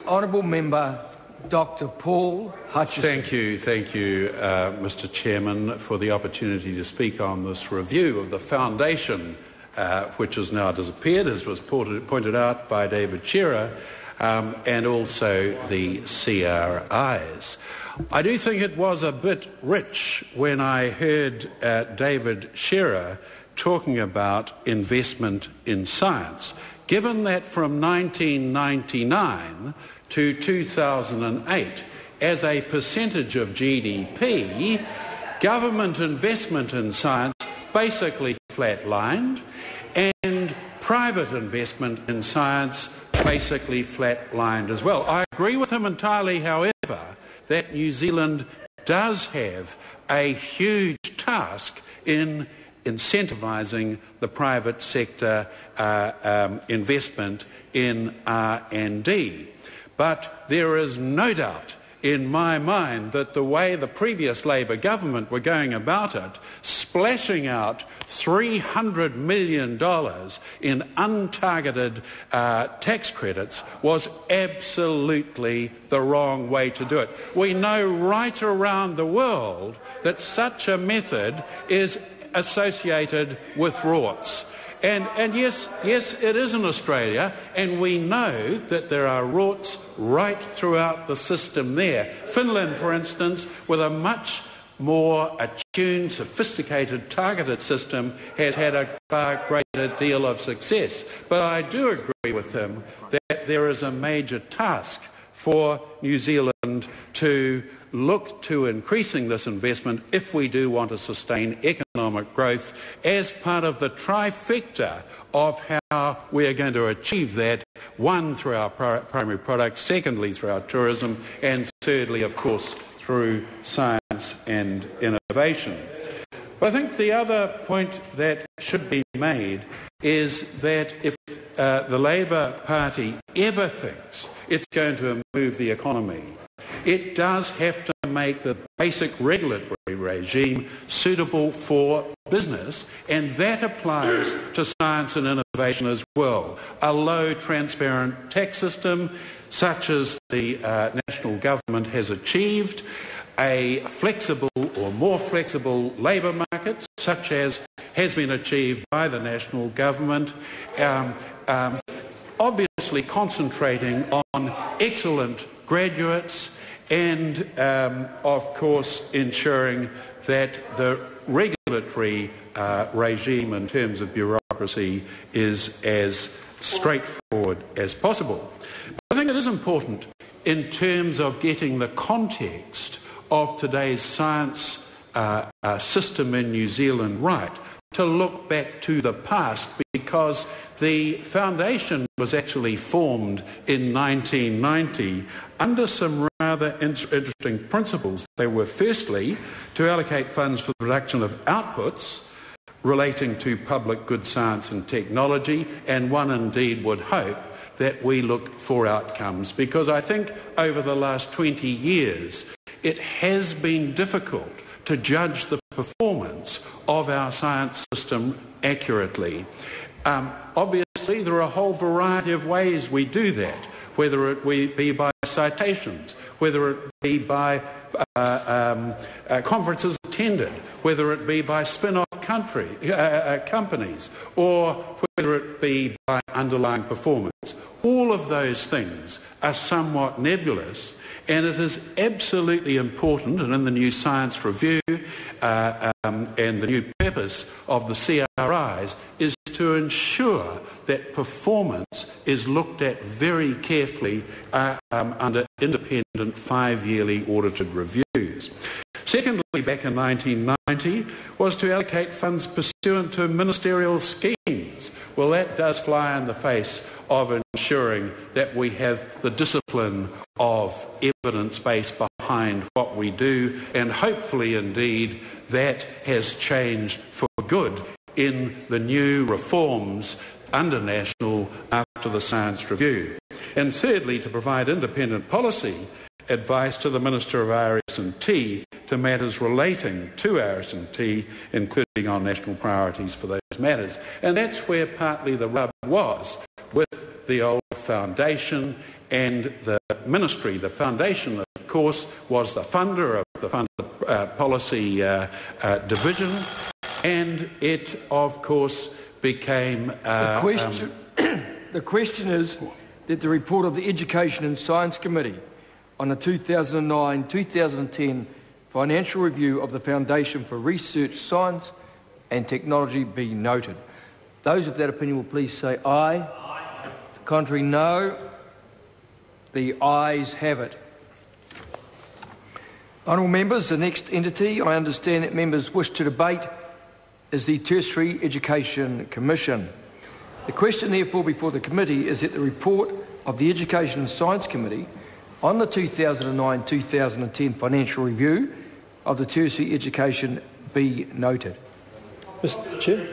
Honourable Member Dr. Paul Hutchison. Thank you, Mr. Chairman, for the opportunity to speak on this review of the foundation, which has now disappeared, as was pointed out by David Shearer, and also the CRIs. I do think it was a bit rich when I heard David Shearer talking about investment in science, given that from 1999 to 2008, as a percentage of GDP, government investment in science basically flatlined, and private investment in science basically flatlined as well. I agree with him entirely, however, that New Zealand does have a huge task in incentivising the private sector investment in R&D. But there is no doubt in my mind that the way the previous Labor government were going about it, splashing out $300 million in untargeted tax credits, was absolutely the wrong way to do it. We know right around the world that such a method is associated with rorts. And yes, it is in Australia, and we know that there are rorts right throughout the system there. Finland, for instance, with a much more attuned, sophisticated, targeted system, has had a far greater deal of success. But I do agree with him that there is a major task for New Zealand to look to increasing this investment if we do want to sustain economic growth as part of the trifecta of how we are going to achieve that, one, through our primary products, secondly, through our tourism, and thirdly, of course, through science and innovation. But I think the other point that should be made is that if the Labor Party ever thinks it's going to move the economy, it does have to make the basic regulatory regime suitable for business, and that applies to science and innovation as well. A low, transparent tax system, such as the national government has achieved, a flexible or more flexible labour market, such as has been achieved by the national government, obviously concentrating on excellent graduates, and of course ensuring that the regulatory regime in terms of bureaucracy is as straightforward as possible. I think it is important in terms of getting the context of today's science system in New Zealand right, to look back to the past, because the foundation was actually formed in 1990 under some rather interesting principles. They were, firstly, to allocate funds for the production of outputs relating to public good science and technology, and one indeed would hope that we look for outcomes, because I think over the last 20 years it has been difficult to judge the performance of our science system accurately. Obviously, there are a whole variety of ways we do that, whether it be by citations, whether it be by conferences attended, whether it be by spin-off companies, or whether it be by underlying performance. All of those things are somewhat nebulous, and it is absolutely important, and in the new science review and the new purpose of the CRIs is to ensure that performance is looked at very carefully under independent 5-yearly audited reviews. Secondly, back in 1990, was to allocate funds pursuant to ministerial schemes. Well, that does fly in the face of ensuring that we have the discipline of evidence base behind what we do, and hopefully indeed that has changed for good in the new reforms under National after the Science Review. And thirdly, to provide independent policy advice to the Minister of RS&T to matters relating to RS&T, including on national priorities for those matters. And that's where partly the rub was with the old foundation and the ministry. The foundation, of course, was the funder of the Funder Policy Division, and it, of course, became... The question is that the report of the Education and Science Committee on the 2009-2010 financial review of the Foundation for Research, Science and Technology be noted. Those of that opinion will please say aye. Aye. The contrary, no. The ayes have it. Honourable members, the next entity I understand that members wish to debate is the Tertiary Education Commission. The question therefore before the committee is that the report of the Education and Science Committee on the 2009-2010 financial review of the tertiary education be noted. Mr. Chair.